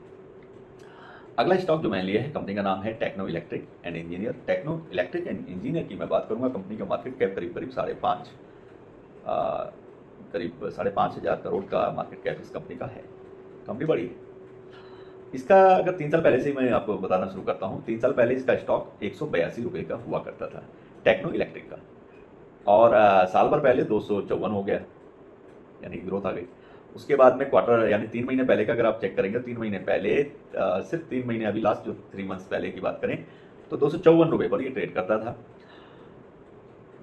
अगला स्टॉक जो मैंने लिया है, कंपनी का नाम है Techno Electric and Engineer. Techno Electric and engineer की मैं बात करूंगा। कंपनी का मार्केट कैप करीब 5.5 हज़ार करोड़ का मार्केट कैप इस कंपनी का है। कंपनी बड़ी है। इसका अगर 3 साल पहले से ही मैं आपको बताना शुरू करता हूँ, 3 साल पहले इसका स्टॉक 182 रुपये का हुआ करता था, टेक्नो इलेक्ट्रिक का, और साल भर पहले 254 हो गया, यानी ग्रोथ आ गई। उसके बाद में क्वार्टर यानी 3 महीने पहले का अगर आप चेक करेंगे, 3 महीने पहले सिर्फ 3 महीने, अभी लास्ट जो 3 मंथ्स पहले की बात करें तो 254 रुपये पर ये ट्रेड करता था।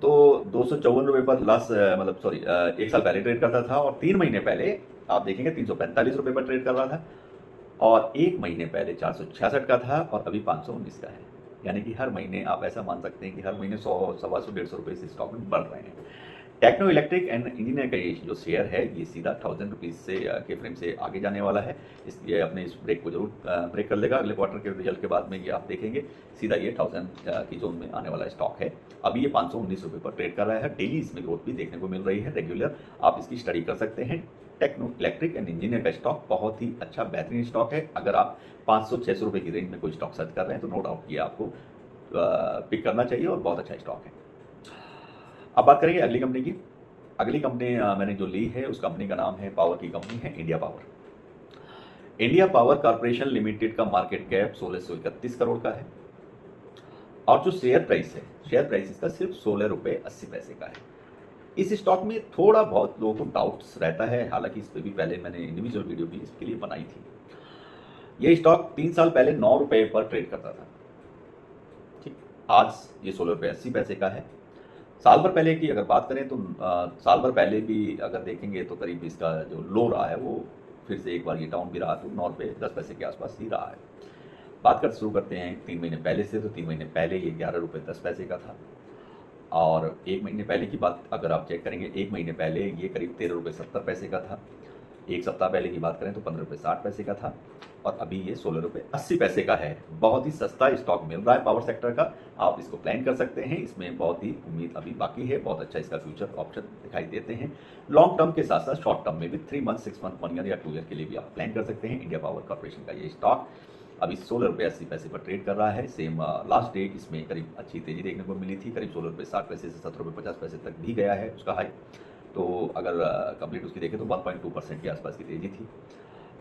तो 254 रुपये पर लास्ट मतलब सॉरी 1 साल पहले ट्रेड करता था, और 3 महीने पहले आप देखेंगे 345 रुपये पर ट्रेड कर रहा था, और 1 महीने पहले 466 का था, और अभी 519 का है। यानी कि हर महीने आप ऐसा मान सकते हैं कि हर महीने 100, 125, 150 रुपये से स्टॉक में बढ़ रहे हैं। टेक्नो इलेक्ट्रिक एंड इंजीनियर का ये जो शेयर है ये सीधा 1000 रुपीज़ से के फ्रेम से आगे जाने वाला है। इसलिए अपने इस ब्रेक को जरूर ब्रेक कर लेगा। अगले क्वार्टर के रिजल्ट के बाद में ये आप देखेंगे सीधा ये 1000 की जोन में आने वाला स्टॉक है। अभी ये 519 रुपये पर ट्रेड कर रहा है। डेली इसमें ग्रोथ भी देखने को मिल रही है रेगुलर, आप इसकी स्टडी कर सकते हैं। टेक्नो इलेक्ट्रिक एंड इंजीनियर का स्टॉक बहुत ही अच्छा बेहतरीन स्टॉक है। अगर आप 500-600 रुपये की रेंज में कोई स्टॉक सर्च कर रहे हैं तो नो डाउट ये आपको पिक करना चाहिए, और बहुत अच्छा स्टॉक है। अब बात करेंगे अगली कंपनी की। अगली कंपनी मैंने जो ली है उस कंपनी का नाम है, पावर की कंपनी है India power. India power corporation limited का मार्केट कैप 1631 करोड़ का है, और जो शेयर प्राइस है, शेयर प्राइस इसका सिर्फ 16 रुपये 80 पैसे का है। इस स्टॉक में थोड़ा बहुत लोगों को डाउट्स रहता है, हालांकि इस पर भी पहले मैंने इंडिविजुअल वीडियो भी इसके लिए बनाई थी। ये स्टॉक 3 साल पहले 9 रुपये पर ट्रेड करता था, ठीक। आज ये 16 रुपये 80 पैसे का है। साल भर पहले की अगर बात करें तो साल भर पहले भी अगर देखेंगे तो करीब इसका जो लो रहा है वो फिर से एक बार ये डाउन भी रहा, तो 9 रुपये 10 पैसे के आसपास ही रहा है। बात कर शुरू करते हैं 3 महीने पहले से, तो 3 महीने पहले ये 11 रुपये 10 पैसे का था, और 1 महीने पहले की बात अगर आप चेक करेंगे, 1 महीने पहले ये करीब 13 रुपये 70 पैसे का था। 1 सप्ताह पहले की बात करें तो 15 रुपये 60 पैसे का था, और अभी ये 16 रुपये 80 पैसे का है। बहुत ही सस्ता स्टॉक मिल रहा है पावर सेक्टर का, आप इसको प्लान कर सकते हैं। इसमें बहुत ही उम्मीद अभी बाकी है, बहुत अच्छा इसका फ्यूचर ऑप्शन दिखाई देते हैं। लॉन्ग टर्म के साथ साथ शॉर्ट टर्म में भी 3 मंथ, 6 मंथ, 1 ईयर या 2 ईयर के लिए भी आप प्लान कर सकते हैं। इंडिया पावर कॉर्पोरेशन का ये स्टॉक अभी 16 रुपये 80 पैसे पर ट्रेड कर रहा है। सेम लास्ट डे इसमें करीब अच्छी तेजी देखने को मिली थी, करीब 16 रुपये 60 पैसे से 17 रुपये 50 पैसे तक भी गया है उसका हाई। तो अगर कंप्लीट उसकी देखें तो 1.2% के आसपास की तेजी थी,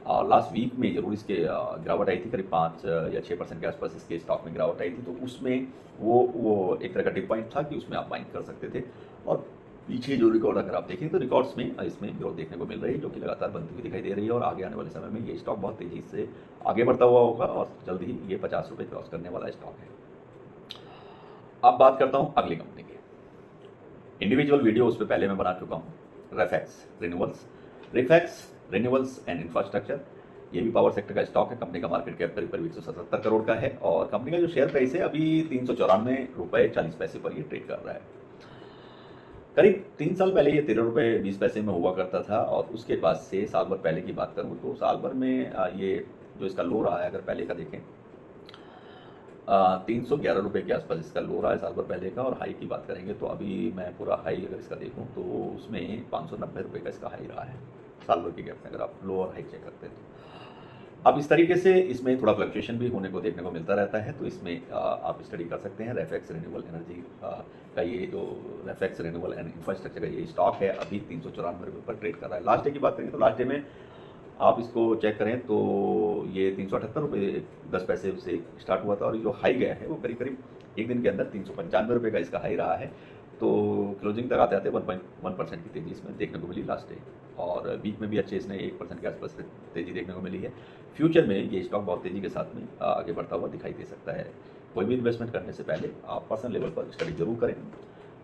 और लास्ट वीक में जरूर इसके गिरावट आई थी, करीब 5 या 6% के आसपास इसके स्टॉक में गिरावट आई थी। तो उसमें वो एक तरह का टिप पॉइंट था कि उसमें आप बाइंग कर सकते थे, और पीछे जो रिकॉर्ड अगर आप देखें तो रिकॉर्ड्स में इसमें ग्रोथ देखने को मिल रही है, जो कि लगातार बनती हुई दिखाई दे रही है और आगे आने वाले समय में ये स्टॉक बहुत तेज़ी से आगे बढ़ता हुआ होगा और जल्द ही ये 50 रुपये क्रॉस करने वाला स्टॉक है। अब बात करता हूँ अगली कंपनी की। इंडिविजुअल वीडियो उस पर पहले मैं बना चुका हूँ, रेफेक्स रिन्यूएबल्स एंड इंफ्रास्ट्रक्चर। ये भी पावर सेक्टर का स्टॉक है। कंपनी का मार्केट कैप करीब 177 करोड़ का है और कंपनी का जो शेयर प्राइस है अभी 394 रुपये 40 पैसे पर ये ट्रेड कर रहा है। करीब 3 साल पहले ये 13 रुपये 20 पैसे में हुआ करता था और उसके बाद से साल भर पहले की बात करूँ तो साल भर में ये जो इसका लो रहा है, अगर पहले का देखें 311 रुपये के आसपास इसका लो रहा है साल भर पहले का। और हाई की बात करेंगे तो अभी मैं पूरा हाई अगर इसका देखूं तो उसमें 590 रुपये का इसका हाई रहा है साल भर के गैप में, अगर आप लो और हाई चेक करते हैं तो। अब इस तरीके से इसमें थोड़ा फ्लक्चुएशन भी होने को देखने को मिलता रहता है, तो इसमें आप स्टडी कर सकते हैं। रेफेक्स रिन्यूएबल एनर्जी का ये जो रेफेक्स रिन्यूएबल एंड इंफ्रास्ट्रक्चर का ये स्टॉक है अभी 394 रुपये पर ट्रेड कर रहा है। लास्ट डे की बात करें तो लास्ट डे में आप इसको चेक करें तो ये 378 रुपये 10 पैसे से स्टार्ट हुआ था और जो हाई गया है वो करीब करीब एक दिन के अंदर 395 रुपये का इसका हाई रहा है। तो क्लोजिंग तक आते आते 1.1% की तेज़ी इसमें देखने को मिली लास्ट डे और वीक में भी अच्छे इसने 1% के आसपास तेज़ी देखने को मिली है। फ्यूचर में ये स्टॉक बहुत तेज़ी के साथ में आगे बढ़ता हुआ दिखाई दे सकता है। कोई भी इन्वेस्टमेंट करने से पहले आप पर्सनल लेवल पर स्टडी जरूर करें।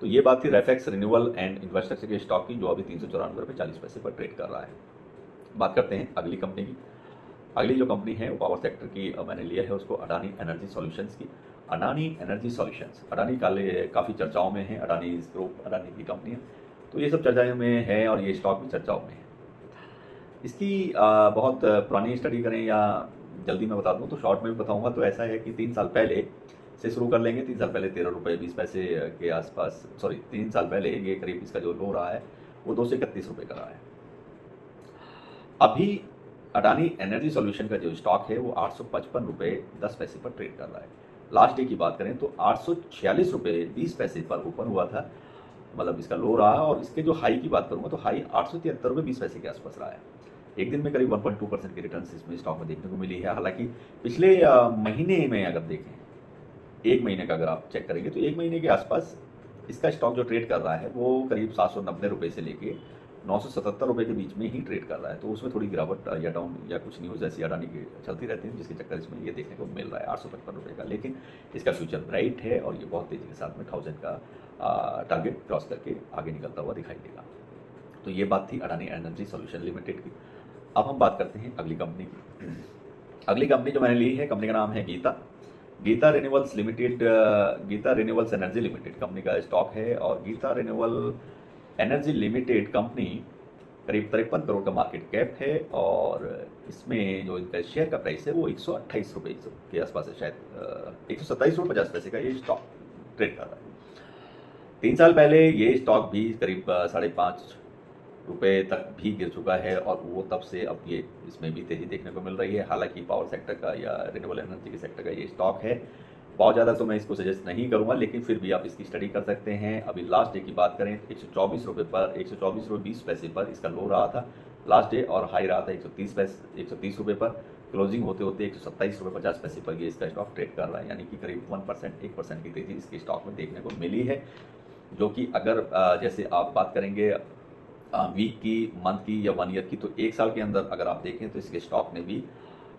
तो ये बात थी रेफेक्स रिन्यूएबल एंड इंफ्रास्ट्रक्चर के स्टॉक की, जो अभी 394 रुपये 40 पैसे पर ट्रेड कर रहा है। बात करते हैं अगली कंपनी की। अगली जो कंपनी है वो पावर सेक्टर की मैंने लिया है उसको अडानी एनर्जी सॉल्यूशंस की। अडानी एनर्जी सॉल्यूशंस, अडानी काफ़ी चर्चाओं में है, अडानी ग्रुप, अडानी की कंपनियाँ, तो ये सब चर्चाओं में है और ये स्टॉक भी चर्चाओं में है। इसकी बहुत पुरानी स्टडी करें या जल्दी मैं बता दूं तो शॉर्ट में भी बताऊंगा तो ऐसा है कि 3 साल पहले से शुरू कर लेंगे। 3 साल पहले 13 रुपये 20 पैसे के आसपास, 3 साल पहले ये करीब इसका जो लो रहा है वो 231 रुपये का रहा है। अभी अडानी एनर्जी सॉल्यूशन का जो स्टॉक है वो 855 रुपये 10 पैसे पर ट्रेड कर रहा है। लास्ट डे की बात करें तो 846 रुपये 20 पैसे पर ओपन हुआ था, मतलब इसका लो रहा। और इसके जो हाई की बात करूँगा तो हाई 873 रुपये 20 पैसे के आसपास रहा है। एक दिन में करीब 1.2% की रिटर्न इसमें स्टॉक में देखने को मिली है। हालांकि पिछले महीने में अगर देखें, एक महीने का अगर आप चेक करेंगे तो एक महीने के आसपास इसका स्टॉक जो ट्रेड कर रहा है वो करीब 790 रुपये से लेके 977 रुपये के बीच में ही ट्रेड कर रहा है। तो उसमें थोड़ी गिरावट या डाउन या कुछ न्यूज़ ऐसी अडानी की चलती रहती है, जिसके चक्कर इसमें ये देखने को मिल रहा है 855 रुपये का। लेकिन इसका फ्यूचर ब्राइट है और ये बहुत तेज़ी के साथ में 1000 का टारगेट क्रॉस करके आगे निकलता हुआ दिखाई देगा। तो ये बात थी अडानी एनर्जी सॉल्यूशन लिमिटेड की। अब हम बात करते हैं अगली कंपनी की। अगली कंपनी जो मैंने ली है, कंपनी का नाम है Gita Renewables Limited. Gita Renewables energy Limited company का स्टॉक है और Gita Renewable Energy Limited company करीब 53 करोड़ का मार्केट कैप है और इसमें जो इनका शेयर का प्राइस है वो 128 रुपये के आसपास है, शायद 127 रुपये 50 पैसे का ये स्टॉक ट्रेड कर रहा है। 3 साल पहले ये स्टॉक भी करीब 5.5 रुपये तक भी गिर चुका है और वो तब से अब ये इसमें भी तेज़ी देखने को मिल रही है। हालांकि पावर सेक्टर का या रिन्यूएबल एनर्जी के सेक्टर का ये स्टॉक है, बहुत ज़्यादा तो मैं इसको सजेस्ट नहीं करूंगा, लेकिन फिर भी आप इसकी स्टडी कर सकते हैं। अभी लास्ट डे की बात करें तो 124 रुपये पर 124 रुपये 20 पैसे पर इसका लो रहा था लास्ट डे और हाई रहा था 130 रुपये पर। क्लोजिंग होते होते 127 रुपये 50 पैसे पर ये इसका स्टॉक ट्रेड कर रहा है, यानी कि करीब 1% की तेज़ी इसके स्टॉक में देखने को मिली है। जो कि अगर जैसे आप बात करेंगे वीक की, मंथ की या 1 ईयर की, तो 1 साल के अंदर अगर आप देखें तो इसके स्टॉक ने भी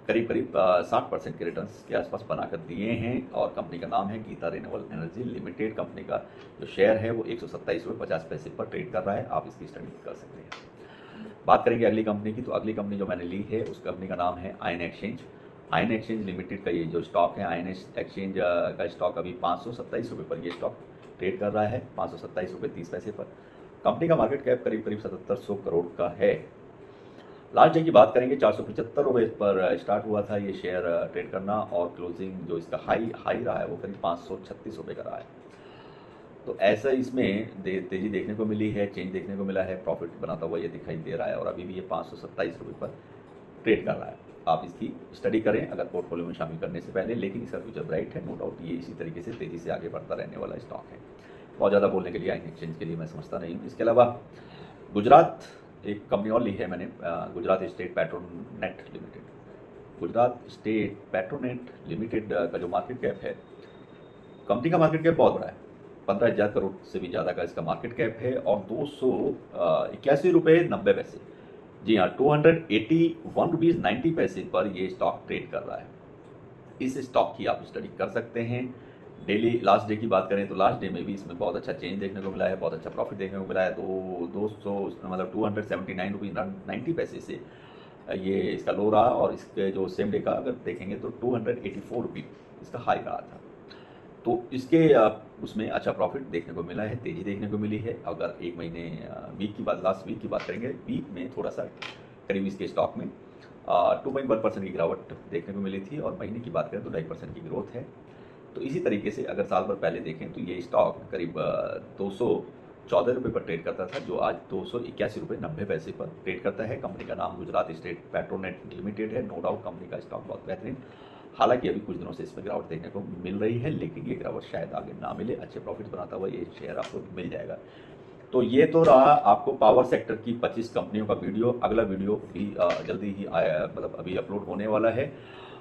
करीब 60% के रिटर्न्स के आसपास बनाकर दिए हैं। और कंपनी का नाम है Gita Renewable Energy Limited. Company का जो शेयर है वो 127 रुपये 50 पैसे पर ट्रेड कर रहा है, आप इसकी स्टडी कर सकते हैं। बात करेंगे अगली कंपनी की, तो अगली कंपनी जो मैंने ली है उस कंपनी का नाम है ion exchange. Ion exchange limited का ये जो स्टॉक है, आयन एक्सचेंज का स्टॉक अभी 527 रुपये पर ये स्टॉक ट्रेड कर रहा है, 527 रुपये 30 पैसे पर। कंपनी का मार्केट कैप करीब 7700 करोड़ का है। लास्ट डे की बात करेंगे 475 रुपये पर स्टार्ट हुआ था ये शेयर ट्रेड करना और क्लोजिंग जो इसका हाई रहा है वो करीब 536 रुपये का रहा है। तो ऐसा इसमें तेज़ी देखने को मिली है, चेंज देखने को मिला है, प्रॉफिट बनाता हुआ ये दिखाई दे रहा है और अभी भी ये 527 रुपये पर ट्रेड कर रहा है। आप इसकी स्टडी करें अगर पोर्टफोलियो में शामिल करने से पहले, लेकिन इसका फ्यूचर ब्राइट है, नो डाउट। ये इसी तरीके से तेज़ी से आगे बढ़ता रहने वाला स्टॉक है। बहुत ज़्यादा बोलने के लिए आयन एक्सचेंज के लिए मैं समझता नहीं हूँ। इसके अलावा गुजरात एक कंपनी और ली है मैंने, Gujarat state Petronet limited. Gujarat state Petronet limited का जो मार्केट कैप है, कंपनी का मार्केट कैप बहुत बड़ा है, 15,000 करोड़ से भी ज़्यादा का इसका मार्केट कैप है और 281 रुपये 90 पैसे, जी हाँ, 281 रुपीज़ 90 पैसे पर ये स्टॉक ट्रेड कर रहा है। इस स्टॉक की आप स्टडी कर सकते हैं। डेली लास्ट डे की बात करें तो लास्ट डे में भी इसमें बहुत अच्छा चेंज देखने को मिला है, बहुत अच्छा प्रॉफिट देखने को मिला है। 200 मतलब 279 रुपीज़ 90 पैसे से ये इसका लो रहा और इसके जो सेम डे का अगर देखेंगे तो 284 रुपीज़ इसका हाई रहा था। तो इसके उसमें अच्छा प्रॉफिट देखने को मिला है, तेज़ी देखने को मिली है। अगर एक महीने वीक की बात, लास्ट वीक की बात करेंगे, वीक में थोड़ा सा करीब इसके स्टॉक में 2.1% की गिरावट देखने को मिली थी और महीने की बात करें तो 2.5% की ग्रोथ है। तो इसी तरीके से अगर साल भर पहले देखें तो ये स्टॉक करीब 214 रुपये पर ट्रेड करता था, जो आज 281 रुपये 90 पैसे पर ट्रेड करता है। कंपनी का नाम गुजरात स्टेट पेट्रोनेट लिमिटेड है। नो डाउट कंपनी का स्टॉक बहुत बेहतरीन, हालांकि अभी कुछ दिनों से इसमें गिरावट देखने को मिल रही है, लेकिन ये गिरावट शायद आगे ना मिले। अच्छे प्रॉफिट बनाता हुआ ये शेयर आपको मिल जाएगा। तो ये तो रहा आपको पावर सेक्टर की 25 कंपनियों का वीडियो। अगला वीडियो भी जल्दी ही आया, मतलब अभी अपलोड होने वाला है।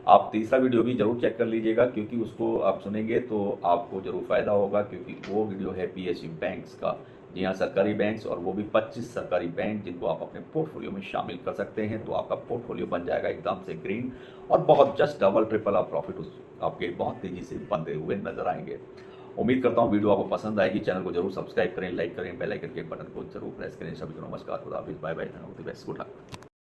आप तीसरा वीडियो भी जरूर चेक कर लीजिएगा, क्योंकि उसको आप सुनेंगे तो आपको जरूर फ़ायदा होगा, क्योंकि वो वीडियो है PSU बैंक्स का। जी हाँ, सरकारी बैंक्स, और वो भी 25 सरकारी बैंक जिनको आप अपने पोर्टफोलियो में शामिल कर सकते हैं। तो आपका पोर्टफोलियो बन जाएगा एकदम से ग्रीन और बहुत जस्ट डबल ट्रिपल आप प्रॉफिट उस आपके बहुत तेज़ी से बनते हुए नजर आएंगे। उम्मीद करता हूँ वीडियो आपको पसंद आएगी। चैनल को जरूर सब्सक्राइब करें, लाइक करें, बेल आइकन के बटन को जरूर प्रेस करें। सभी को नमस्कार, खुदा हाफिज़, बाय बाय, गुड लक।